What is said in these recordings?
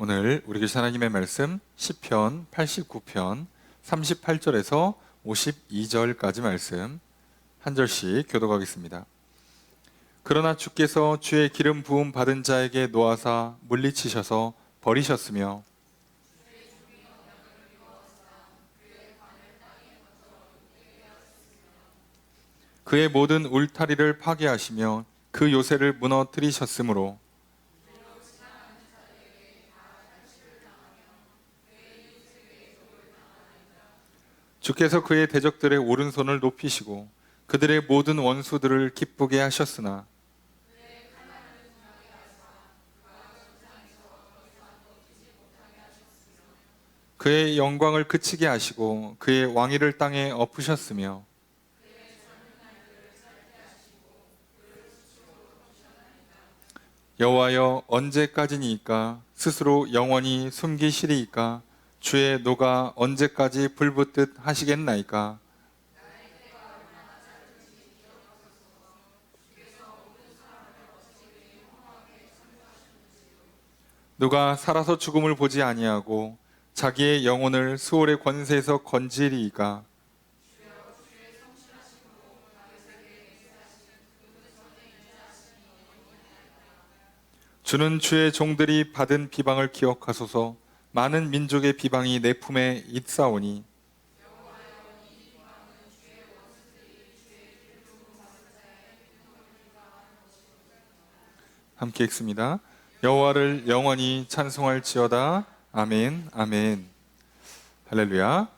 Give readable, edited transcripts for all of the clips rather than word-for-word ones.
오늘 우리 교신 하나님의 말씀 시편 89편 38절에서 52절까지 말씀 한 절씩 교독하겠습니다. 그러나 주께서 주의 기름 부음 받은 자에게 놓아사 물리치셔서 버리셨으며 그의 모든 울타리를 파괴하시며 그 요새를 무너뜨리셨으므로 주께서 그의 대적들의 오른손을 높이시고 그들의 모든 원수들을 기쁘게 하셨으나 그의 영광을 그치게 하시고 그의 왕위를 땅에 엎으셨으며 여호와여 언제까지니까 스스로 영원히 숨기시리이까 주의 노가 언제까지 불붙듯 하시겠나이까. 누가 살아서 죽음을 보지 아니하고 자기의 영혼을 수월의 권세에서 건지리이까. 주는 주의 종들이 받은 비방을 기억하소서. 많은 민족의 비방이 내 품에 있사오니 함께 읽습니다. 여호와를 영원히 찬송할지어다. 아멘, 아멘. 할렐루야.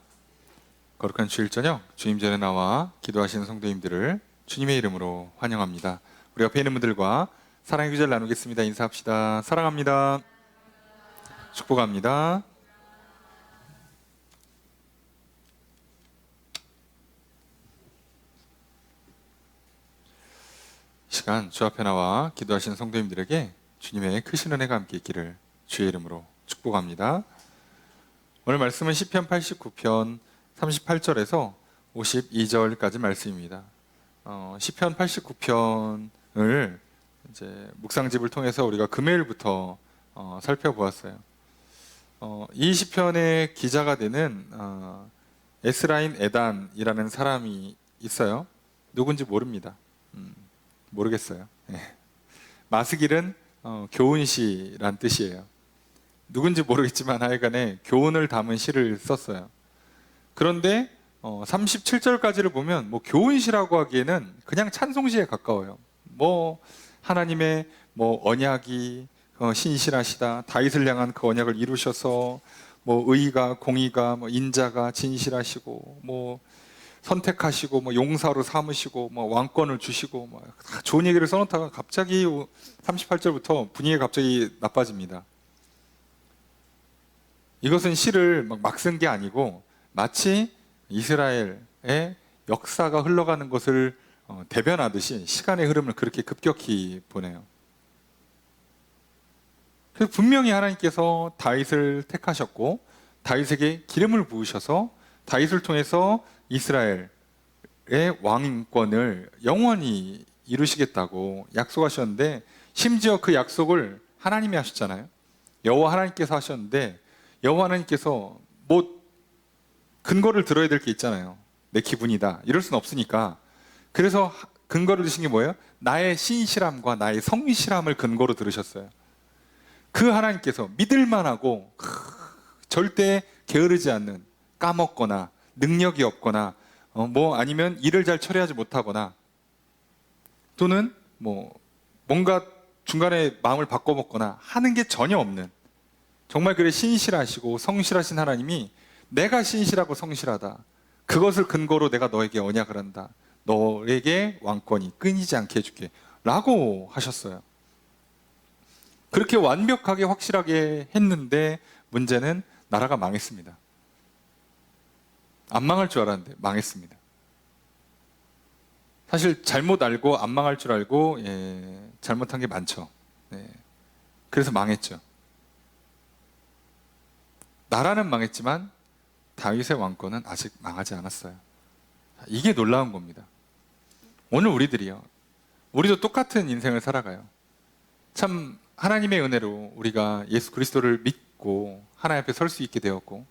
거룩한 주일 저녁 주님 전에 나와 기도하시는 성도님들을 주님의 이름으로 환영합니다. 우리 옆에 있는 분들과 사랑의 구절 나누겠습니다. 인사합시다. 사랑합니다. 축복합니다. 이 시간 주 앞에 나와 기도하시는 성도님들에게 주님의 크신 은혜가 함께 있기를 주의 이름으로 축복합니다. 오늘 말씀은 시편 89편 38절에서 52절까지 말씀입니다. 시편 89편을 이제 묵상집을 통해서 우리가 금요일부터 살펴보았어요. 이 시편의 기자가 되는 에스라임 에단이라는 사람이 있어요. 누군지 모릅니다. 모르겠어요. 마스길은 교훈시란 뜻이에요. 누군지 모르겠지만 하여간에 교훈을 담은 시를 썼어요. 그런데 37절까지를 보면 뭐 교훈시라고 하기에는 그냥 찬송시에 가까워요. 뭐 하나님의 뭐 언약이 신실하시다, 다윗을 향한 그 언약을 이루셔서 뭐 의가 공의가 뭐 인자가 진실하시고 뭐 선택하시고 뭐 용사로 삼으시고 뭐 왕권을 주시고 뭐 다 좋은 얘기를 써놓다가 갑자기 38절부터 분위기가 갑자기 나빠집니다. 이것은 시를 막 쓴 게 아니고 마치 이스라엘의 역사가 흘러가는 것을 대변하듯이 시간의 흐름을 그렇게 급격히 보내요. 그래서 분명히 하나님께서 다윗을 택하셨고 다윗에게 기름을 부으셔서 다윗을 통해서 이스라엘의 왕권을 영원히 이루시겠다고 약속하셨는데 심지어 그 약속을 하나님이 하셨잖아요. 여호와 하나님께서 하셨는데 여호와 하나님께서 뭐 근거를 들어야 될 게 있잖아요. 내 기분이다 이럴 수는 없으니까 그래서 근거를 드신 게 뭐예요? 나의 신실함과 나의 성실함을 근거로 들으셨어요. 그 하나님께서 믿을만하고 절대 게으르지 않는, 까먹거나 능력이 없거나 뭐 아니면 일을 잘 처리하지 못하거나 또는 뭐 뭔가 중간에 마음을 바꿔먹거나 하는 게 전혀 없는, 정말 그래 신실하시고 성실하신 하나님이 내가 신실하고 성실하다, 그것을 근거로 내가 너에게 언약을 한다, 너에게 왕권이 끊이지 않게 해줄게 라고 하셨어요. 그렇게 완벽하게 확실하게 했는데 문제는 나라가 망했습니다. 안 망할 줄 알았는데 망했습니다. 사실 잘못 알고 안 망할 줄 알고 잘못한 게 많죠. 그래서 망했죠. 나라는 망했지만 다윗의 왕권은 아직 망하지 않았어요. 이게 놀라운 겁니다. 오늘 우리도 똑같은 인생을 살아가요. 참 하나님의 은혜로 우리가 예수 그리스도를 붙고 하나님 앞에 설 수 있게 되었고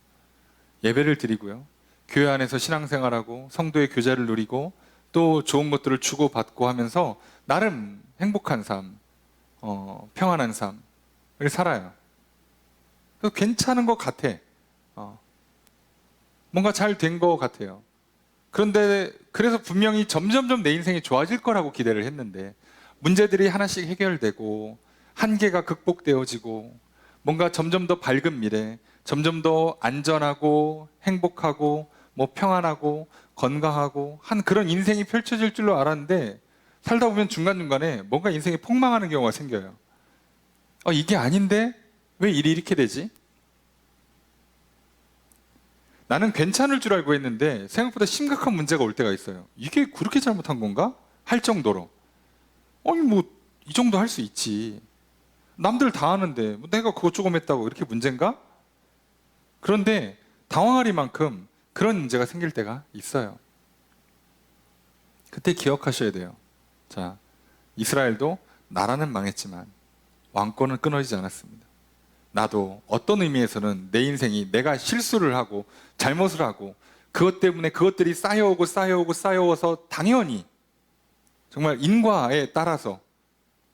예배를 드리고요. 교회 안에서 신앙생활하고 성도의 교제를 누리고 또 좋은 것들을 주고받고 하면서 나름 행복한 삶, 평안한 삶을 살아요. 그래서 괜찮은 것 같아. 뭔가 잘 된 것 같아요. 그런데 그래서 분명히 점점점 내 인생이 좋아질 거라고 기대를 했는데 문제들이 하나씩 해결되고 한계가 극복되어지고 뭔가 점점 더 밝은 미래, 점점 더 안전하고 행복하고 뭐 평안하고 건강하고 한 그런 인생이 펼쳐질 줄로 알았는데 살다 보면 중간중간에 뭔가 인생이 폭망하는 경우가 생겨요. 이게 아닌데 왜 일이 이렇게 되지? 나는 괜찮을 줄 알고 했는데 생각보다 심각한 문제가 올 때가 있어요. 이게 그렇게 잘못한 건가? 할 정도로. 아니 뭐 이 정도 할 수 있지. 남들 다 하는데 뭐 내가 그거 조금 했다고 이렇게 문제인가? 그런데 당황하리만큼 그런 문제가 생길 때가 있어요. 그때 기억하셔야 돼요. 자, 이스라엘도 나라는 망했지만 왕권은 끊어지지 않았습니다. 나도 어떤 의미에서는 내 인생이 내가 실수를 하고 잘못을 하고 그것 때문에 그것들이 쌓여와서 당연히 정말 인과에 따라서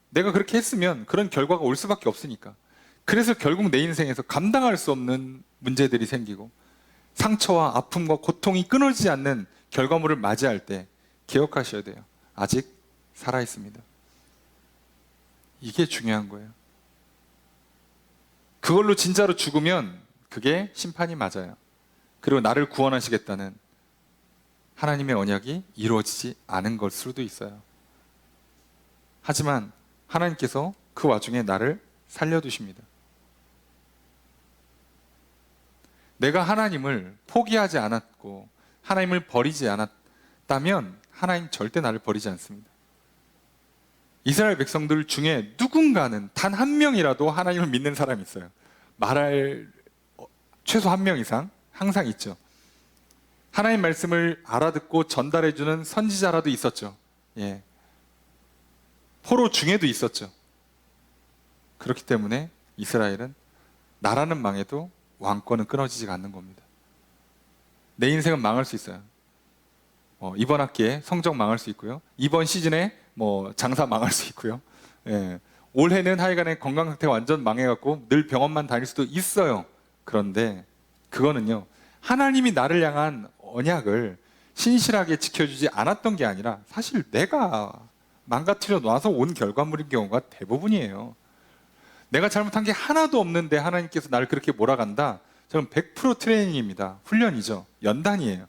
내가 그렇게 했으면 그런 결과가 올 수밖에 없으니까. 그래서 결국 내 인생에서 감당할 수 없는 문제들이 생기고 상처와 아픔과 고통이 끊어지지 않는 결과물을 맞이할 때 기억하셔야 돼요. 아직 살아있습니다. 이게 중요한 거예요. 그걸로 진짜로 죽으면 그게 심판이 맞아요. 그리고 나를 구원하시겠다는 하나님의 언약이 이루어지지 않은 걸 수도 있어요. 하지만 하나님께서 그 와중에 나를 살려두십니다. 내가 하나님을 포기하지 않았고 하나님을 버리지 않았다면 하나님 절대 나를 버리지 않습니다. 이스라엘 백성들 중에 누군가는 단 한 명이라도 하나님을 믿는 사람이 있어요. 말할 최소 한 명 이상 항상 있죠. 하나님 말씀을 알아듣고 전달해주는 선지자라도 있었죠. 예. 포로 중에도 있었죠. 그렇기 때문에 이스라엘은 나라는 망해도 왕권은 끊어지지가 않는 겁니다. 내 인생은 망할 수 있어요. 이번 학기에 성적 망할 수 있고요. 이번 시즌에 뭐 장사 망할 수 있고요. 예. 올해는 하여간에 건강 상태가 완전 망해갖고 늘 병원만 다닐 수도 있어요. 그런데 그거는요, 하나님이 나를 향한 언약을 신실하게 지켜주지 않았던 게 아니라 사실 내가 망가뜨려 놔서 온 결과물인 경우가 대부분이에요. 내가 잘못한 게 하나도 없는데 하나님께서 나를 그렇게 몰아간다? 저는 100% 트레이닝입니다. 훈련이죠. 연단이에요.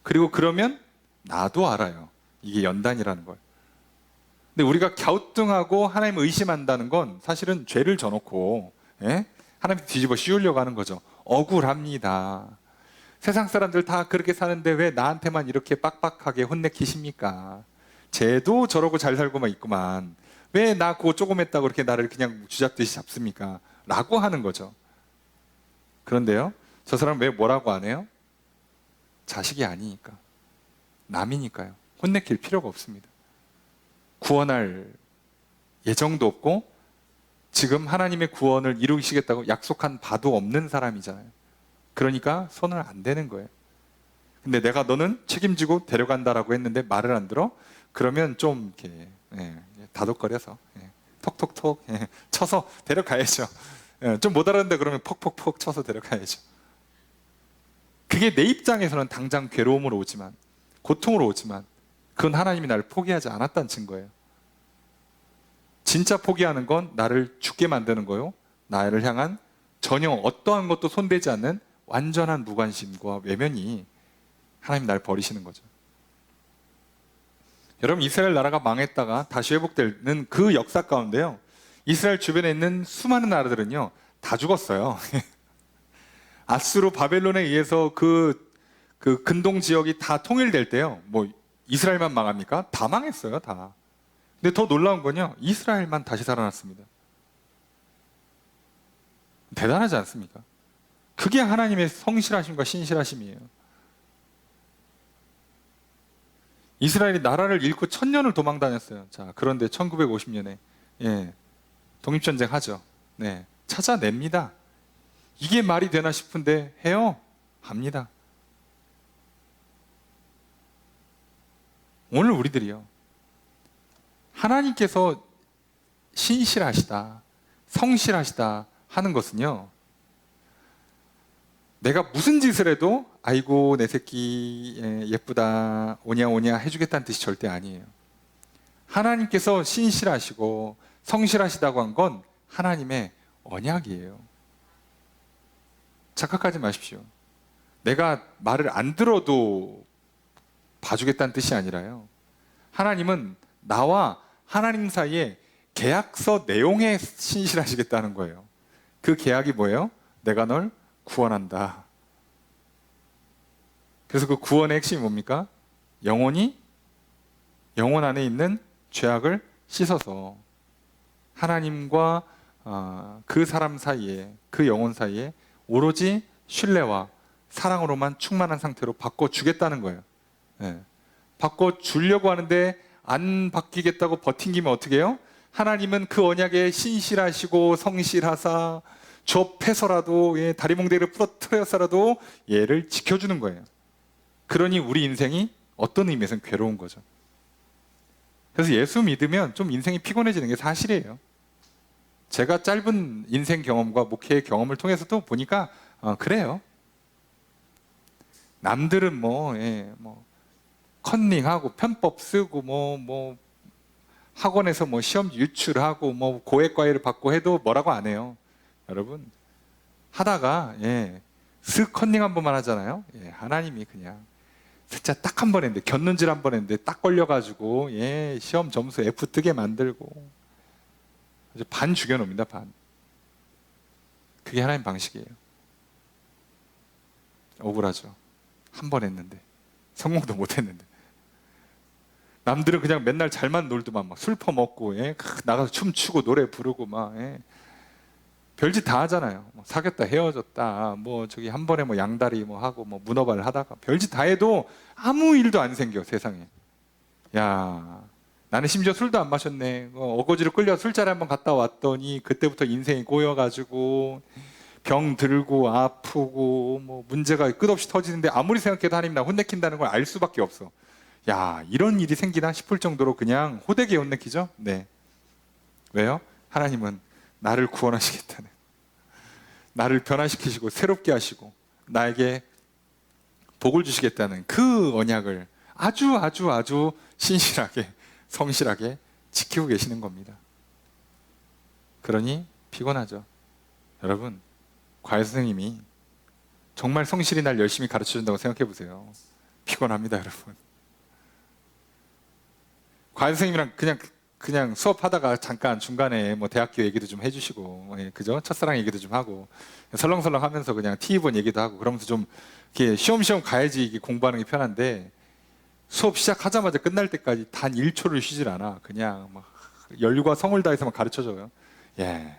그리고 그러면 나도 알아요. 이게 연단이라는 걸. 근데 우리가 갸우뚱하고 하나님을 의심한다는 건 사실은 죄를 져놓고 하나님 뒤집어 씌우려고 하는 거죠. 억울합니다. 세상 사람들 다 그렇게 사는데 왜 나한테만 이렇게 빡빡하게 혼내키십니까? 쟤도 저러고 잘 살고만 있구만. 왜 나 그거 조금 했다고 그렇게 나를 그냥 쥐잡듯이 잡습니까? 라고 하는 거죠. 그런데요, 저 사람 왜 뭐라고 안 해요? 자식이 아니니까. 남이니까요. 혼내킬 필요가 없습니다. 구원할 예정도 없고 지금 하나님의 구원을 이루시겠다고 약속한 바도 없는 사람이잖아요. 그러니까 손을 안 대는 거예요. 근데 내가 너는 책임지고 데려간다라고 했는데 말을 안 들어? 그러면 좀 이렇게 다독거려서 톡톡톡 쳐서 데려가야죠. 좀 못 알아듣는데 그러면 퍽퍽퍽 쳐서 데려가야죠. 그게 내 입장에서는 당장 괴로움으로 오지만, 고통으로 오지만 그건 하나님이 나를 포기하지 않았다는 증거예요. 진짜 포기하는 건 나를 죽게 만드는 거요, 나를 향한 전혀 어떠한 것도 손대지 않는 완전한 무관심과 외면이 하나님 나를 버리시는 거죠. 여러분, 이스라엘 나라가 망했다가 다시 회복되는 그 역사 가운데요, 이스라엘 주변에 있는 수많은 나라들은요 다 죽었어요. 아수르 바벨론에 의해서 그 근동 지역이 다 통일될 때요, 뭐 이스라엘만 망합니까? 다 망했어요, 다. 근데 더 놀라운 건요, 이스라엘만 다시 살아났습니다. 대단하지 않습니까? 그게 하나님의 성실하심과 신실하심이에요. 이스라엘이 나라를 잃고 1000년을 도망 다녔어요. 자, 그런데 1950년에 독립전쟁 하죠. 찾아냅니다. 이게 말이 되나 싶은데 해요. 합니다. 오늘 우리들이요, 하나님께서 신실하시다, 성실하시다 하는 것은요, 내가 무슨 짓을 해도 아이고 내 새끼 예쁘다 오냐 오냐 해주겠다는 뜻이 절대 아니에요. 하나님께서 신실하시고 성실하시다고 한 건 하나님의 언약이에요. 착각하지 마십시오. 내가 말을 안 들어도 봐주겠다는 뜻이 아니라요, 하나님은 나와 하나님 사이에 계약서 내용에 신실하시겠다는 거예요. 그 계약이 뭐예요? 내가 널 구원한다. 그래서 그 구원의 핵심이 뭡니까? 영원 안에 있는 죄악을 씻어서 하나님과 그 사람 사이에, 그 영혼 사이에 오로지 신뢰와 사랑으로만 충만한 상태로 바꿔주겠다는 거예요. 네. 바꿔주려고 하는데 안 바뀌겠다고 버팅기면 어떻게 해요? 하나님은 그 언약에 신실하시고 성실하사 좁해서라도 다리몽대를 부러뜨려서라도 얘를 지켜주는 거예요. 그러니 우리 인생이 어떤 의미에서는 괴로운 거죠. 그래서 예수 믿으면 좀 인생이 피곤해지는 게 사실이에요. 제가 짧은 인생 경험과 목회의 경험을 통해서도 보니까 그래요. 남들은 뭐 컨닝하고 편법 쓰고 학원에서 시험 유출하고 고액 과외를 받고 해도 뭐라고 안 해요. 여러분, 하다가 슥 컨닝 한 번만 하잖아요. 하나님이 그냥 진짜 딱 한 번 했는데, 곁눈질 한 번 했는데 딱 걸려가지고 시험 점수 F 뜨게 만들고 반 죽여놓습니다. 반. 그게 하나님 방식이에요. 억울하죠. 한 번 했는데, 성공도 못 했는데. 남들은 그냥 맨날 잘만 놀더만 술 퍼먹고 나가서 춤추고 노래 부르고 별짓 다 하잖아요. 사귀었다 헤어졌다 저기 한 번에 양다리 하고 문어발 하다가 별짓 다 해도 아무 일도 안 생겨 세상에. 야, 나는 심지어 술도 안 마셨네. 어거지로 끌려 술자리 한번 갔다 왔더니 그때부터 인생이 꼬여가지고 병 들고 아프고 문제가 끝없이 터지는데 아무리 생각해도 하나님 나 혼내킨다는 걸 알 수밖에 없어. 야, 이런 일이 생기나 싶을 정도로 그냥 호되게 혼내키죠. 네. 왜요? 하나님은 나를 구원하시겠다는, 나를 변화시키시고 새롭게 하시고 나에게 복을 주시겠다는 그 언약을 아주 신실하게 성실하게 지키고 계시는 겁니다. 그러니 피곤하죠. 여러분, 과외 선생님이 정말 성실히 날 열심히 가르쳐 준다고 생각해 보세요. 피곤합니다, 여러분. 과외 선생님이랑 그냥 수업하다가 잠깐 중간에 대학교 얘기도 좀 해주시고, 그죠? 첫사랑 얘기도 좀 하고, 설렁설렁 하면서 그냥 TV 본 얘기도 하고, 그러면서 좀 이렇게 쉬엄쉬엄 가야지 이게 공부하는 게 편한데, 수업 시작하자마자 끝날 때까지 단 1초를 쉬질 않아. 그냥 열과 성을 다해서만 가르쳐줘요.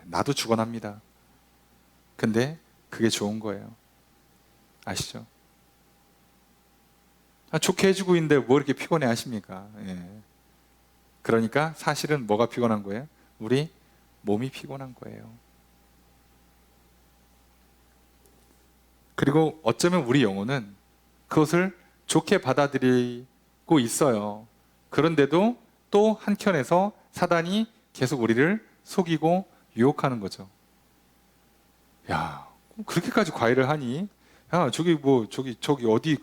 나도 죽어납니다. 근데 그게 좋은 거예요. 아시죠? 좋게 해주고 있는데 뭐 이렇게 피곤해 하십니까? 그러니까 사실은 뭐가 피곤한 거예요? 우리 몸이 피곤한 거예요. 그리고 어쩌면 우리 영혼은 그것을 좋게 받아들이고 있어요. 그런데도 또 한켠에서 사단이 계속 우리를 속이고 유혹하는 거죠. 야, 그렇게까지 과외를 하니? 야, 저기 어디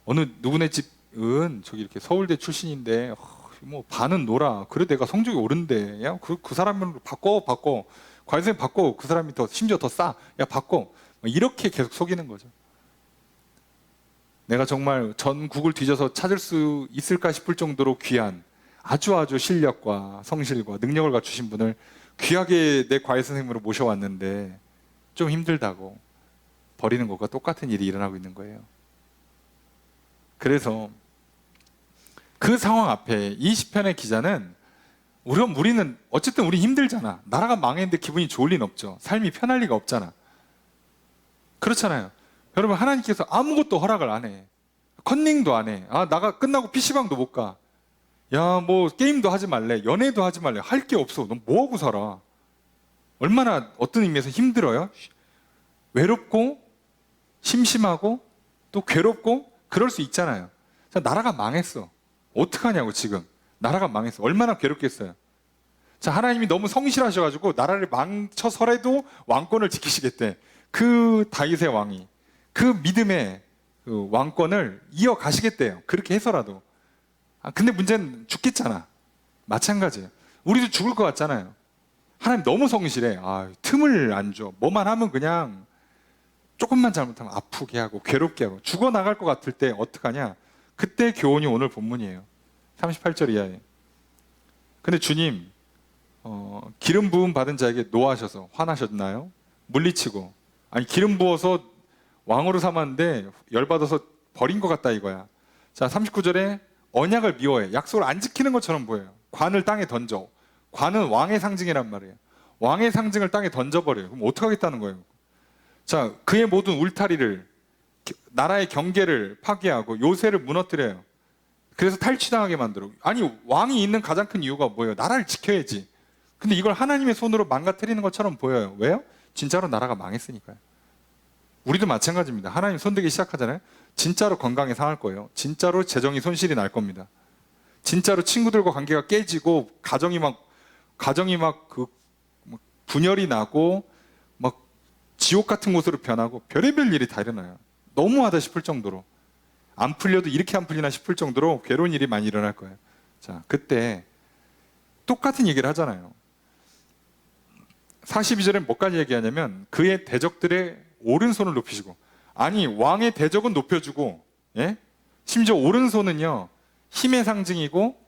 어느 누구네 집은 저기 이렇게 서울대 출신인데 반은 놀아. 그래 내가 성적이 오른데. 야, 그 사람을 바꿔. 과외 선생님 바꿔. 그 사람이 심지어 더 싸. 야, 바꿔. 이렇게 계속 속이는 거죠. 내가 정말 전국을 뒤져서 찾을 수 있을까 싶을 정도로 귀한 아주 실력과 성실과 능력을 갖추신 분을 귀하게 내 과외 선생님으로 모셔왔는데 좀 힘들다고 버리는 것과 똑같은 일이 일어나고 있는 거예요. 그래서 그 상황 앞에 이 시편의 기자는 우리는 어쨌든 우리 힘들잖아. 나라가 망했는데 기분이 좋을 리는 없죠. 삶이 편할 리가 없잖아. 그렇잖아요. 여러분, 하나님께서 아무것도 허락을 안 해. 컨닝도 안 해. 나가 끝나고 PC방도 못 가. 야, 게임도 하지 말래. 연애도 하지 말래. 할 게 없어. 넌 뭐하고 살아? 얼마나 어떤 의미에서 힘들어요? 외롭고 심심하고 또 괴롭고 그럴 수 있잖아요. 자, 나라가 망했어. 어떡하냐고 지금. 나라가 망했어. 얼마나 괴롭겠어요. 자, 하나님이 너무 성실하셔가지고 나라를 망쳐서라도 왕권을 지키시겠대. 그 다윗의 왕이 그 믿음의 그 왕권을 이어가시겠대요. 그렇게 해서라도. 근데 문제는 죽겠잖아. 마찬가지예요. 우리도 죽을 것 같잖아요. 하나님 너무 성실해. 틈을 안 줘. 뭐만 하면 그냥 조금만 잘못하면 아프게 하고 괴롭게 하고 죽어나갈 것 같을 때 어떡하냐. 그때 교훈이 오늘 본문이에요. 38절 이하에. 근데 주님 기름 부음 받은 자에게 노하셔서 화나셨나요? 물리치고. 아니 기름 부어서 왕으로 삼았는데 열받아서 버린 것 같다 이거야. 자, 39절에 언약을 미워해. 약속을 안 지키는 것처럼 보여요. 관을 땅에 던져. 관은 왕의 상징이란 말이에요. 왕의 상징을 땅에 던져버려요. 그럼 어떻게 하겠다는 거예요? 자, 그의 모든 울타리를, 나라의 경계를 파괴하고 요새를 무너뜨려요. 그래서 탈취당하게 만들어. 아니, 왕이 있는 가장 큰 이유가 뭐예요? 나라를 지켜야지. 근데 이걸 하나님의 손으로 망가뜨리는 것처럼 보여요. 왜요? 진짜로 나라가 망했으니까요. 우리도 마찬가지입니다. 하나님 손대기 시작하잖아요. 진짜로 건강이 상할 거예요. 진짜로 재정이 손실이 날 겁니다. 진짜로 친구들과 관계가 깨지고 가정이 막 분열이 나고 막 지옥 같은 곳으로 변하고 별의별 일이 다 일어나요. 너무하다 싶을 정도로. 안 풀려도 이렇게 안 풀리나 싶을 정도로 괴로운 일이 많이 일어날 거예요. 자, 그때 똑같은 얘기를 하잖아요. 42절에 뭐까지 얘기하냐면 그의 대적들의 오른손을 높이시고. 아니, 왕의 대적은 높여주고, 예? 심지어 오른손은요 힘의 상징이고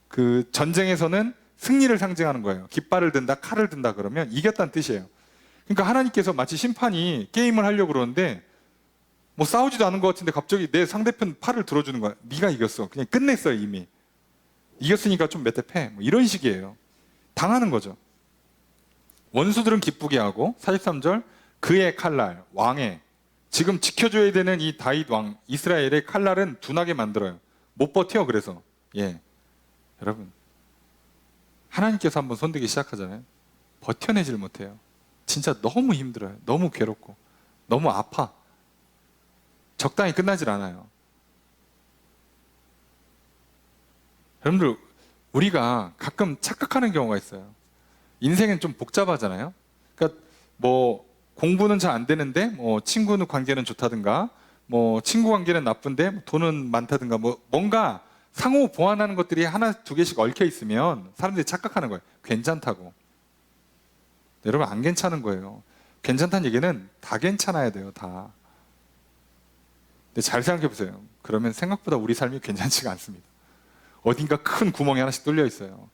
그 전쟁에서는 승리를 상징하는 거예요. 깃발을 든다, 칼을 든다 그러면 이겼다는 뜻이에요. 그러니까 하나님께서 마치 심판이 게임을 하려고 그러는데 뭐 싸우지도 않은 것 같은데 갑자기 내 상대편 팔을 들어주는 거야. 네가 이겼어. 그냥 끝냈어요. 이미 이겼으니까 좀 몇 대 패. 뭐 이런 식이에요. 당하는 거죠. 원수들은 기쁘게 하고. 43절 그의 칼날, 왕의, 지금 지켜줘야 되는 이 다윗 왕 이스라엘의 칼날은 둔하게 만들어요. 못 버텨. 그래서 여러분, 하나님께서 한번 손대기 시작하잖아요. 버텨내질 못해요. 진짜 너무 힘들어요. 너무 괴롭고 너무 아파. 적당히 끝나질 않아요. 여러분들, 우리가 가끔 착각하는 경우가 있어요. 인생은 좀 복잡하잖아요. 그러니까 뭐 공부는 잘 안 되는데 뭐 친구는 관계는 좋다든가 뭐 친구 관계는 나쁜데 돈은 많다든가 뭐 뭔가 상호 보완하는 것들이 하나 두 개씩 얽혀 있으면 사람들이 착각하는 거예요. 괜찮다고. 여러분, 안 괜찮은 거예요. 괜찮다는 얘기는 다 괜찮아야 돼요. 다. 근데 잘 생각해 보세요. 그러면 생각보다 우리 삶이 괜찮지가 않습니다. 어딘가 큰 구멍이 하나씩 뚫려 있어요.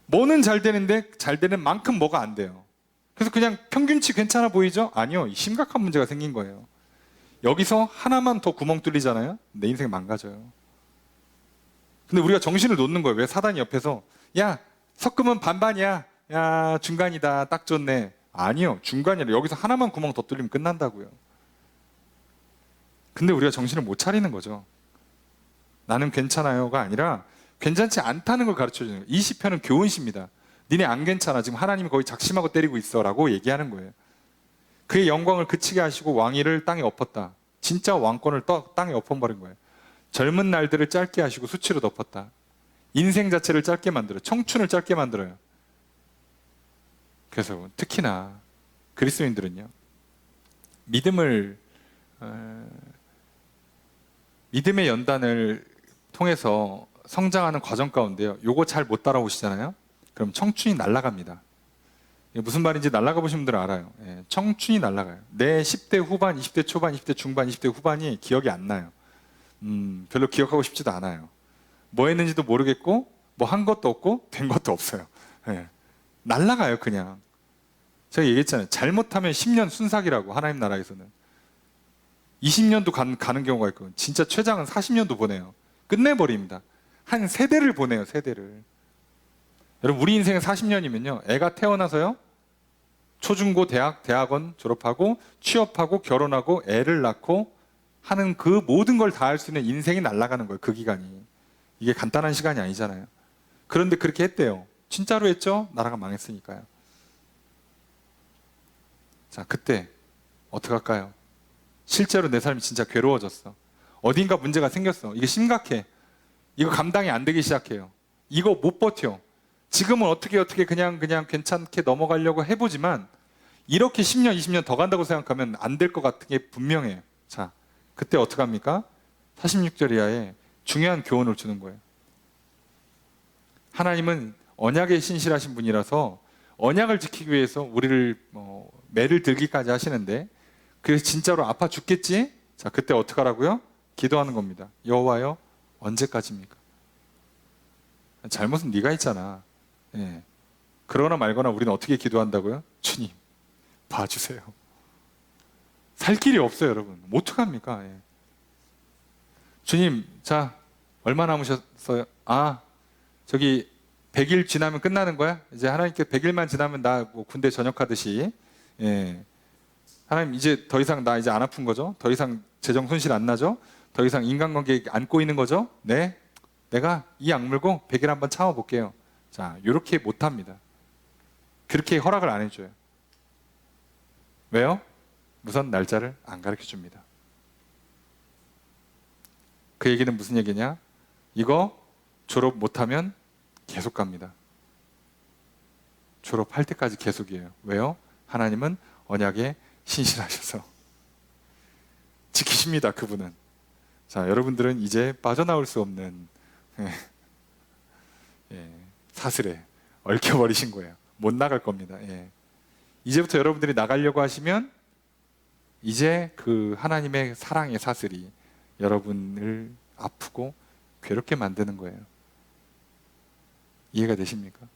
뭐는 잘 되는데 잘 되는 만큼 뭐가 안 돼요. 그래서 그냥 평균치 괜찮아 보이죠? 아니요. 심각한 문제가 생긴 거예요. 여기서 하나만 더 구멍 뚫리잖아요. 내 인생 망가져요. 근데 우리가 정신을 놓는 거예요. 왜? 사단이 옆에서 야, 섞으면 반반이야. 야, 중간이다. 딱 좋네. 아니요. 중간이라. 여기서 하나만 구멍 더 뚫리면 끝난다고요. 근데 우리가 정신을 못 차리는 거죠. 나는 괜찮아요가 아니라 괜찮지 않다는 걸 가르쳐주는 거예요. 이 시편은 교훈시입니다. 니네 안 괜찮아. 지금 하나님이 거기 작심하고 때리고 있어 라고 얘기하는 거예요. 그의 영광을 그치게 하시고 왕위를 땅에 엎었다. 진짜 왕권을 땅에 엎어버린 거예요. 젊은 날들을 짧게 하시고 수치로 덮었다. 인생 자체를 짧게 만들어요. 청춘을 짧게 만들어요. 그래서 특히나 그리스도인들은요, 믿음의 연단을 통해서 성장하는 과정 가운데요, 요거 잘 못 따라오시잖아요. 그럼 청춘이 날아갑니다. 무슨 말인지 날아가 보신 분들은 알아요. 청춘이 날아가요. 내 10대 후반, 20대 초반, 20대 중반, 20대 후반이 기억이 안 나요. 별로 기억하고 싶지도 않아요. 뭐 했는지도 모르겠고 뭐 한 것도 없고 된 것도 없어요. 날아가요 그냥. 제가 얘기했잖아요. 잘못하면 10년 순삭이라고. 하나님 나라에서는 20년도 가는 경우가 있고 진짜 최장은 40년도 보내요. 끝내버립니다. 한 세대를 보내요. 세대를. 여러분, 우리 인생은 40년이면요, 애가 태어나서요, 초중고 대학원 졸업하고 취업하고 결혼하고 애를 낳고 하는 그 모든 걸 다 할 수 있는 인생이 날아가는 거예요. 그 기간이. 이게 간단한 시간이 아니잖아요. 그런데 그렇게 했대요. 진짜로 했죠? 나라가 망했으니까요. 자, 그때 어떡할까요? 실제로 내 삶이 진짜 괴로워졌어. 어딘가 문제가 생겼어. 이게 심각해. 이거 감당이 안 되기 시작해요. 이거 못 버텨. 지금은 어떻게 그냥 괜찮게 넘어가려고 해보지만 이렇게 10년, 20년 더 간다고 생각하면 안 될 것 같은 게 분명해요. 자, 그때 어떡합니까? 46절 이하에 중요한 교훈을 주는 거예요. 하나님은 언약에 신실하신 분이라서 언약을 지키기 위해서 우리를 매를 들기까지 하시는데, 그래서 진짜로 아파 죽겠지? 자, 그때 어떡하라고요? 기도하는 겁니다. 여호와여, 언제까지입니까? 잘못은 네가 했잖아. 예. 그러나 말거나 우리는 어떻게 기도한다고요? 주님, 봐주세요. 살 길이 없어요, 여러분. 어떡합니까? 예. 주님, 자, 얼마 남으셨어요? 아, 저기 100일 지나면 끝나는 거야? 이제 하나님께 100일만 지나면 나 뭐 군대 전역하듯이. 예. 하나님, 이제 더 이상 나 이제 안 아픈 거죠? 더 이상 재정 손실 안 나죠? 더 이상 인간관계 안 꼬이는 거죠? 네. 내가 이 악물고 100일 한번 참아볼게요. 자, 이렇게 못합니다. 그렇게 허락을 안 해줘요. 왜요? 우선 날짜를 안 가르쳐 줍니다. 그 얘기는 무슨 얘기냐? 이거 졸업 못하면 계속 갑니다. 졸업할 때까지 계속이에요. 왜요? 하나님은 언약에 신실하셔서 지키십니다. 그분은. 자, 여러분들은 이제 빠져나올 수 없는 사슬에 얽혀버리신 거예요. 못 나갈 겁니다. 예. 이제부터 여러분들이 나가려고 하시면 이제 그 하나님의 사랑의 사슬이 여러분을 아프고 괴롭게 만드는 거예요. 이해가 되십니까?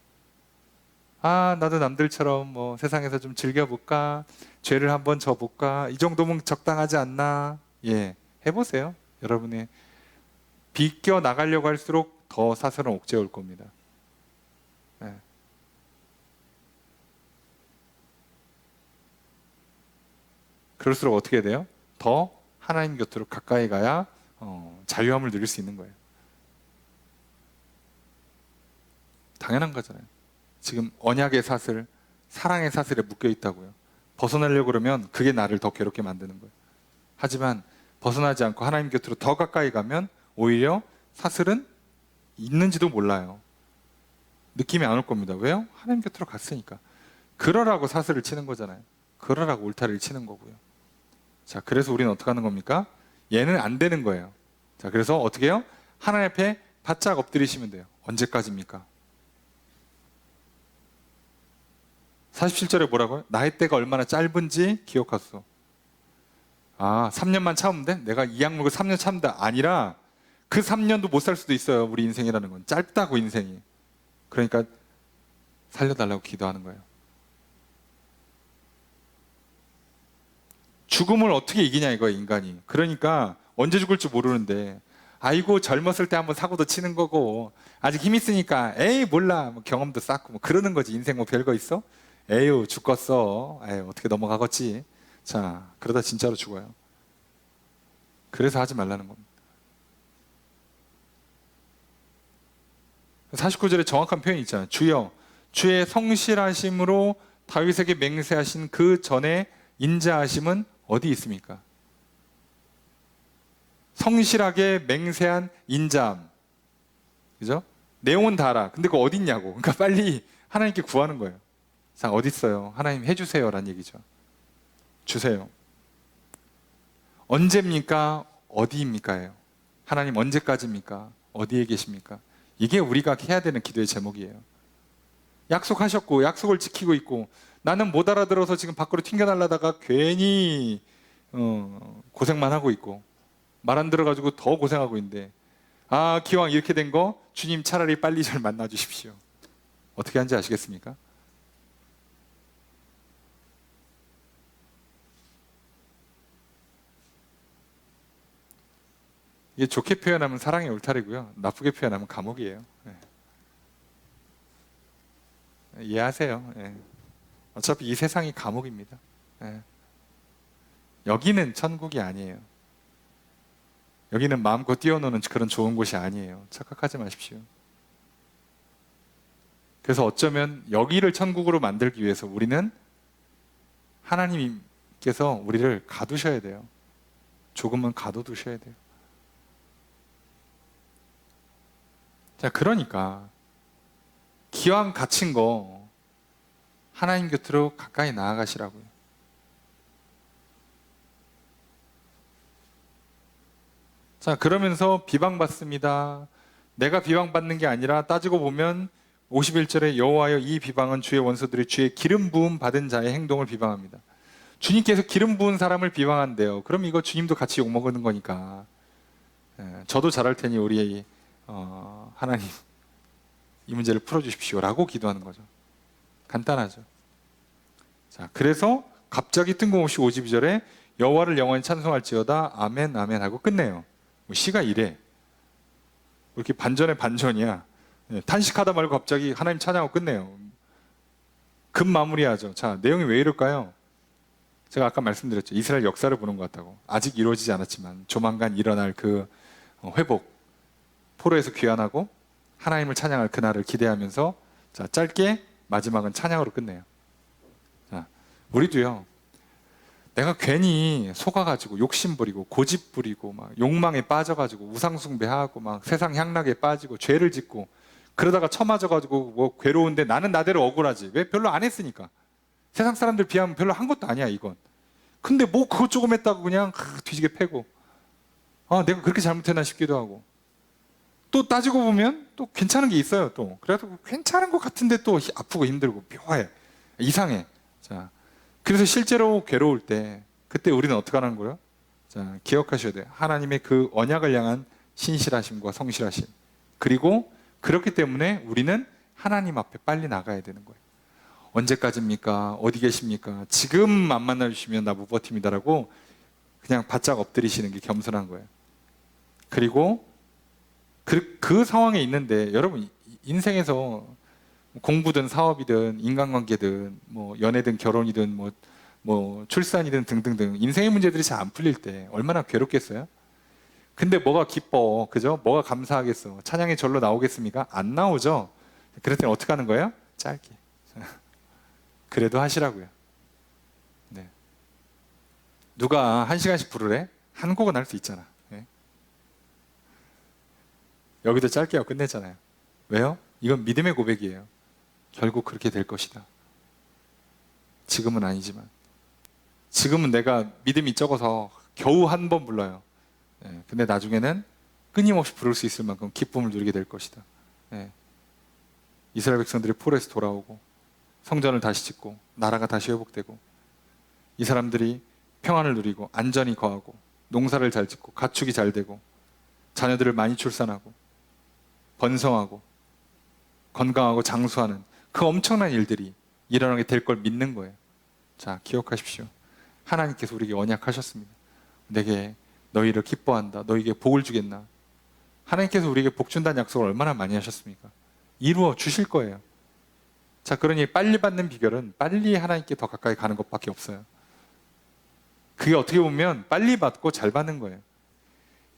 아, 나도 남들처럼 뭐 세상에서 좀 즐겨볼까? 죄를 한번 져볼까? 이 정도면 적당하지 않나? 예, 해보세요. 여러분의 비껴 나가려고 할수록 더 사슬은 옥죄 올 겁니다. 예. 그럴수록 어떻게 돼요? 더 하나님 곁으로 가까이 가야 자유함을 누릴 수 있는 거예요. 당연한 거잖아요. 지금 언약의 사슬, 사랑의 사슬에 묶여 있다고요. 벗어나려고 그러면 그게 나를 더 괴롭게 만드는 거예요. 하지만 벗어나지 않고 하나님 곁으로 더 가까이 가면 오히려 사슬은 있는지도 몰라요. 느낌이 안 올 겁니다. 왜요? 하나님 곁으로 갔으니까. 그러라고 사슬을 치는 거잖아요. 그러라고 울타리를 치는 거고요. 자, 그래서 우리는 어떻게 하는 겁니까? 얘는 안 되는 거예요. 자, 그래서 어떻게 해요? 하나님 앞에 바짝 엎드리시면 돼요. 언제까지입니까? 47절에 뭐라고요? 나의 때가 얼마나 짧은지 기억하소. 아, 3년만 참으면 돼? 내가 이 악물고 3년 참다. 아니라 그 3년도 못 살 수도 있어요. 우리 인생이라는 건 짧다고, 인생이. 그러니까 살려달라고 기도하는 거예요. 죽음을 어떻게 이기냐 이거예요, 인간이. 그러니까 언제 죽을지 모르는데, 아이고 젊었을 때 한번 사고도 치는 거고, 아직 힘 있으니까 에이 몰라, 뭐 경험도 쌓고 뭐 그러는 거지. 인생 뭐 별거 있어? 에휴 죽겠어. 에휴 어떻게 넘어가겠지. 자, 그러다 진짜로 죽어요. 그래서 하지 말라는 겁니다. 49절에 정확한 표현이 있잖아요. 주여, 주의 성실하심으로 다윗에게 맹세하신 그 전에 인자하심은 어디 있습니까? 성실하게 맹세한 인자함. 그죠? 내용은 다 알아. 근데 그거 어디 있냐고. 그러니까 빨리 하나님께 구하는 거예요. 자, 어디 있어요? 하나님 해주세요 라는 얘기죠. 주세요. 언제입니까? 어디입니까? 하나님 언제까지입니까? 어디에 계십니까? 이게 우리가 해야 되는 기도의 제목이에요. 약속하셨고 약속을 지키고 있고, 나는 못 알아들어서 지금 밖으로 튕겨나려다가 괜히 고생만 하고 있고, 말 안 들어가지고 더 고생하고 있는데, 아, 기왕 이렇게 된 거 주님 차라리 빨리 잘 만나 주십시오. 어떻게 하는지 아시겠습니까? 이게 좋게 표현하면 사랑의 울타리고요, 나쁘게 표현하면 감옥이에요. 네. 이해하세요? 네. 어차피 이 세상이 감옥입니다. 네. 여기는 천국이 아니에요. 여기는 마음껏 뛰어노는 그런 좋은 곳이 아니에요. 착각하지 마십시오. 그래서 어쩌면 여기를 천국으로 만들기 위해서 우리는 하나님이 하나님께서 우리를 가두셔야 돼요. 조금은 가둬두셔야 돼요. 자, 그러니까 기왕 갇힌 거 하나님 곁으로 가까이 나아가시라고요. 자, 그러면서 비방받습니다. 내가 비방받는 게 아니라 따지고 보면 51절에 여호와여 이 비방은 주의 원수들이 주의 기름 부음 받은 자의 행동을 비방합니다. 주님께서 기름 부은 사람을 비방한대요. 그럼 이거 주님도 같이 욕먹는 거니까. 저도 잘할 테니 우리 하나님 이 문제를 풀어주십시오라고 기도하는 거죠. 간단하죠. 자, 그래서 갑자기 뜬금없이 52절에 여호와를 영원히 찬송할지어다 아멘 아멘 하고 끝내요. 시가 이래. 이렇게 반전에 반전이야. 탄식하다 말고 갑자기 하나님 찬양하고 끝내요. 급 마무리하죠. 자, 내용이 왜 이럴까요? 제가 아까 말씀드렸죠. 이스라엘 역사를 보는 것 같다고. 아직 이루어지지 않았지만 조만간 일어날 그 회복, 포로에서 귀환하고 하나님을 찬양할 그날을 기대하면서 자, 짧게 마지막은 찬양으로 끝내요. 자, 우리도요. 내가 괜히 속아가지고 욕심 부리고 고집 부리고 막 욕망에 빠져가지고 우상숭배하고 막 세상 향락에 빠지고 죄를 짓고 그러다가 처맞아가지고 뭐 괴로운데 나는 나대로 억울하지. 왜? 별로 안 했으니까. 세상 사람들 비하면 별로 한 것도 아니야 이건. 근데 뭐 그것 조금 했다고 그냥 뒤지게 패고 내가 그렇게 잘못했나 싶기도 하고 또 따지고 보면 또 괜찮은 게 있어요. 또 그래도 괜찮은 것 같은데 또 아프고 힘들고 묘해 이상해. 자, 그래서 실제로 괴로울 때 그때 우리는 어떻게 하는 거예요? 자, 기억하셔야 돼요. 하나님의 그 언약을 향한 신실하심과 성실하심. 그리고 그렇기 때문에 우리는 하나님 앞에 빨리 나가야 되는 거예요. 언제까지입니까? 어디 계십니까? 지금 안 만나주시면 나 못 버팁니다라고 그냥 바짝 엎드리시는 게 겸손한 거예요. 그리고 그 상황에 있는데 여러분 인생에서 공부든 사업이든 인간관계든 뭐 연애든 결혼이든 뭐 출산이든 등등등 인생의 문제들이 잘 안 풀릴 때 얼마나 괴롭겠어요? 근데 뭐가 기뻐, 그죠? 뭐가 감사하겠어? 찬양의 절로 나오겠습니까? 안 나오죠? 그럴 때는 어떻게 하는 거예요? 짧게. 그래도 하시라고요. 네. 누가 1시간씩 부르래? 한 곡은 할 수 있잖아. 네. 여기도 짧게 하고 끝냈잖아요. 왜요? 이건 믿음의 고백이에요. 결국 그렇게 될 것이다. 지금은 아니지만. 지금은 내가 믿음이 적어서 겨우 한 번 불러요. 네. 근데 나중에는 끊임없이 부를 수 있을 만큼 기쁨을 누리게 될 것이다. 네. 이스라엘 백성들이 포로에서 돌아오고 성전을 다시 짓고 나라가 다시 회복되고 이 사람들이 평안을 누리고 안전이 거하고 농사를 잘 짓고 가축이 잘 되고 자녀들을 많이 출산하고 번성하고 건강하고 장수하는 그 엄청난 일들이 일어나게 될 걸 믿는 거예요. 자, 기억하십시오. 하나님께서 우리에게 언약하셨습니다. 내게 너희를 기뻐한다. 너희에게 복을 주겠나. 하나님께서 우리에게 복 준다는 약속을 얼마나 많이 하셨습니까? 이루어 주실 거예요. 자, 그러니 빨리 받는 비결은 빨리 하나님께 더 가까이 가는 것밖에 없어요. 그게 어떻게 보면 빨리 받고 잘 받는 거예요.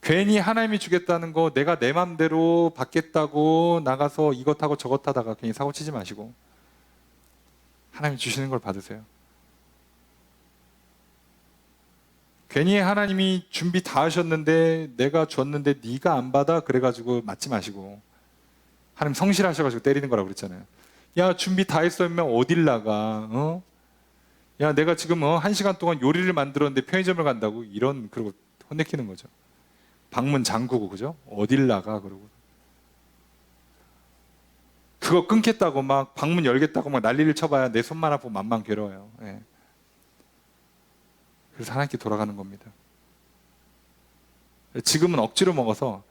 괜히 하나님이 주겠다는 거 내가 내 맘대로 받겠다고 나가서 이것 하고 저것 하다가 괜히 사고 치지 마시고 하나님이 주시는 걸 받으세요. 괜히 하나님이 준비 다 하셨는데 내가 줬는데 네가 안 받아 그래가지고 맞지 마시고 하나님 성실하셔가지고 때리는 거라고 그랬잖아요. 야, 준비 다 했으면 어딜 나가? 야, 내가 지금 1시간 동안 요리를 만들었는데 편의점을 간다고 그러고 혼내키는 거죠. 방문 잠그고, 그죠? 어딜 나가 그러고 그거 끊겠다고 막 방문 열겠다고 막 난리를 쳐봐야 내 손만 아프고 맘만 괴로워요. 예. 그래서 하나님께 돌아가는 겁니다. 지금은 억지로 먹어서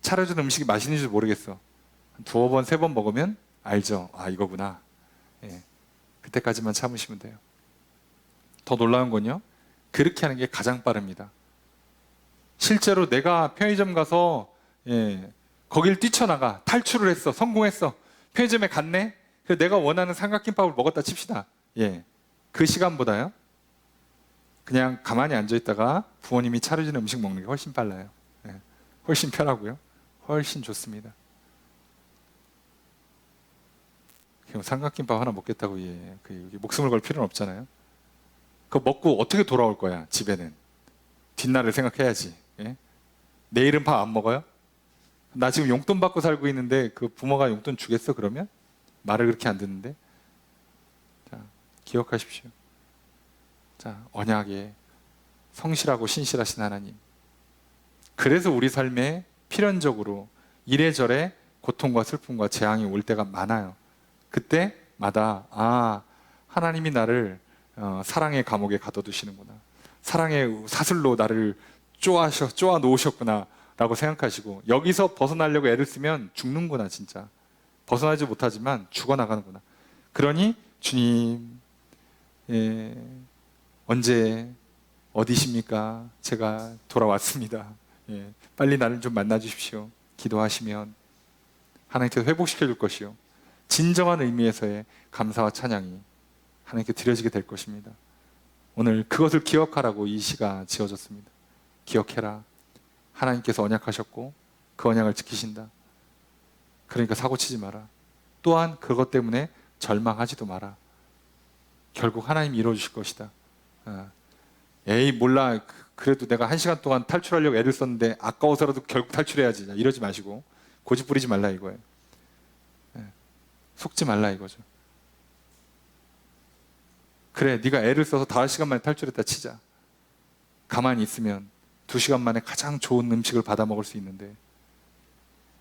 차려준 음식이 맛있는 줄 모르겠어. 2번, 3번 먹으면 알죠. 이거구나. 예. 그때까지만 참으시면 돼요. 더 놀라운 건요. 그렇게 하는 게 가장 빠릅니다. 실제로 내가 편의점 가서 거길 뛰쳐나가 탈출을 했어. 성공했어. 편의점에 갔네. 그래서 내가 원하는 삼각김밥을 먹었다 칩시다. 그 시간보다요. 그냥 가만히 앉아있다가 부모님이 차려주는 음식 먹는 게 훨씬 빨라요. 훨씬 편하고요. 훨씬 좋습니다. 그럼 삼각김밥 하나 먹겠다고 목숨을 걸 필요는 없잖아요. 그거 먹고 어떻게 돌아올 거야 집에는. 뒷날을 생각해야지. 예? 내일은 밥 안 먹어요? 나 지금 용돈 받고 살고 있는데 그 부모가 용돈 주겠어 그러면? 말을 그렇게 안 듣는데. 자, 기억하십시오. 자, 언약에 성실하고 신실하신 하나님. 그래서 우리 삶에 필연적으로 이래저래 고통과 슬픔과 재앙이 올 때가 많아요. 그때마다 하나님이 나를 사랑의 감옥에 가둬두시는구나. 사랑의 사슬로 나를 쪼아 놓으셨구나 라고 생각하시고, 여기서 벗어나려고 애를 쓰면 죽는구나. 진짜 벗어나지 못하지만 죽어나가는구나. 그러니 주님, 언제 어디십니까? 제가 돌아왔습니다. 빨리 나를 좀 만나 주십시오. 기도하시면 하나님께서 회복시켜 줄 것이요, 진정한 의미에서의 감사와 찬양이 하나님께 드려지게 될 것입니다. 오늘 그것을 기억하라고 이 시가 지어졌습니다. 기억해라. 하나님께서 언약하셨고 그 언약을 지키신다. 그러니까 사고치지 마라. 또한 그것 때문에 절망하지도 마라. 결국 하나님이 이루어 주실 것이다. 에이 몰라, 그래도 내가 1시간 동안 탈출하려고 애를 썼는데 아까워서라도 결국 탈출해야지, 이러지 마시고 고집 부리지 말라 이거예요. 속지 말라 이거죠. 그래, 네가 애를 써서 5시간 만에 탈출했다 치자. 가만히 있으면 2시간 만에 가장 좋은 음식을 받아 먹을 수 있는데,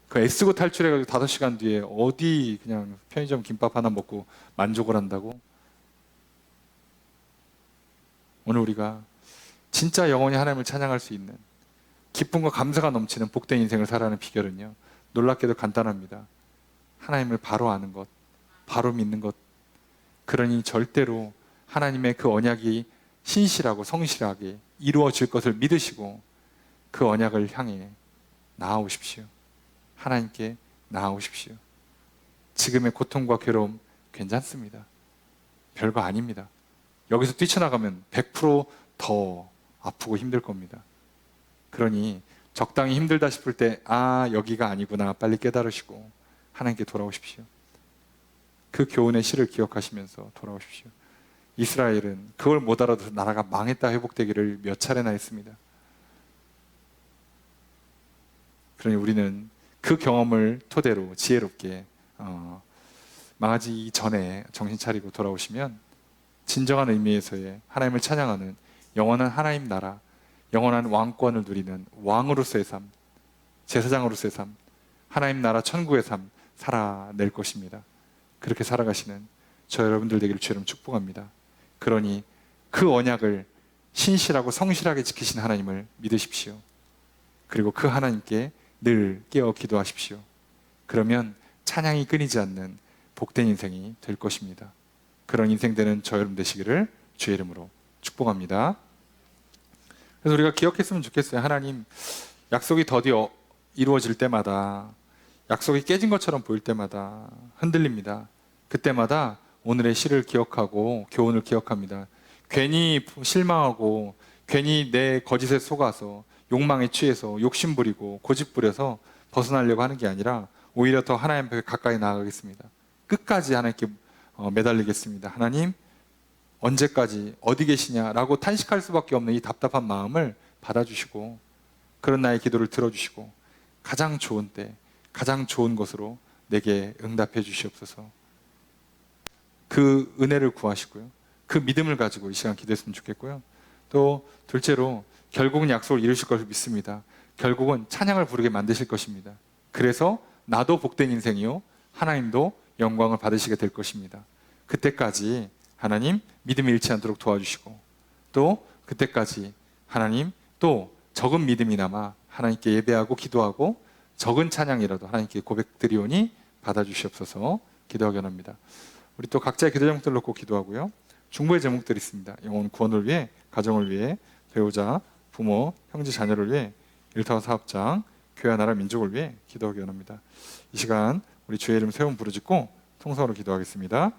그 애쓰고 탈출해가지고 5시간 뒤에 어디 그냥 편의점 김밥 하나 먹고 만족을 한다고? 오늘 우리가 진짜 영원히 하나님을 찬양할 수 있는 기쁨과 감사가 넘치는 복된 인생을 살아가는 비결은요, 놀랍게도 간단합니다. 하나님을 바로 아는 것, 바로 믿는 것. 그러니 절대로 하나님의 그 언약이 신실하고 성실하게 이루어질 것을 믿으시고 그 언약을 향해 나아오십시오. 하나님께 나아오십시오. 지금의 고통과 괴로움 괜찮습니다. 별거 아닙니다. 여기서 뛰쳐나가면 100% 더 아프고 힘들 겁니다. 그러니 적당히 힘들다 싶을 때 여기가 아니구나 빨리 깨달으시고 하나님께 돌아오십시오. 그 교훈의 시를 기억하시면서 돌아오십시오. 이스라엘은 그걸 못 알아들어서 나라가 망했다 회복되기를 몇 차례나 했습니다. 그러니 우리는 그 경험을 토대로 지혜롭게 망하기 전에 정신 차리고 돌아오시면 진정한 의미에서의 하나님을 찬양하는 영원한 하나님 나라, 영원한 왕권을 누리는 왕으로서의 삶, 제사장으로서의 삶, 하나님 나라 천국의 삶 살아낼 것입니다. 그렇게 살아가시는 저 여러분들 되기를 주님 축복합니다. 그러니 그 언약을 신실하고 성실하게 지키신 하나님을 믿으십시오. 그리고 그 하나님께 늘 깨어 기도하십시오. 그러면 찬양이 끊이지 않는 복된 인생이 될 것입니다. 그런 인생 되는 저 여러분 되시기를 주의 이름으로 축복합니다. 그래서 우리가 기억했으면 좋겠어요. 하나님, 약속이 더디어 이루어질 때마다, 약속이 깨진 것처럼 보일 때마다 흔들립니다. 그때마다 오늘의 시를 기억하고 교훈을 기억합니다. 괜히 실망하고 괜히 내 거짓에 속아서 욕망에 취해서 욕심 부리고 고집 부려서 벗어나려고 하는 게 아니라 오히려 더 하나님 앞에 가까이 나아가겠습니다. 끝까지 하나님께 매달리겠습니다. 하나님, 언제까지 어디 계시냐라고 탄식할 수밖에 없는 이 답답한 마음을 받아주시고 그런 나의 기도를 들어주시고 가장 좋은 때 가장 좋은 것으로 내게 응답해 주시옵소서. 그 은혜를 구하시고요, 그 믿음을 가지고 이 시간 기도했으면 좋겠고요. 또 둘째로 결국은 약속을 이루실 것을 믿습니다. 결국은 찬양을 부르게 만드실 것입니다. 그래서 나도 복된 인생이요 하나님도 영광을 받으시게 될 것입니다. 그때까지 하나님 믿음이 잃지 않도록 도와주시고, 또 그때까지 하나님 또 적은 믿음이나마 하나님께 예배하고 기도하고 적은 찬양이라도 하나님께 고백드리오니 받아주시옵소서 기도하기 원합니다. 우리 또 각자의 기도 제목들 놓고 기도하고요. 중보의 제목들이 있습니다. 영혼 구원을 위해, 가정을 위해, 배우자, 부모, 형제, 자녀를 위해, 일터와 사업장, 교회, 나라, 민족을 위해 기도하기 원합니다. 이 시간 우리 주의 이름 세 번 부르짖고 통성으로 기도하겠습니다.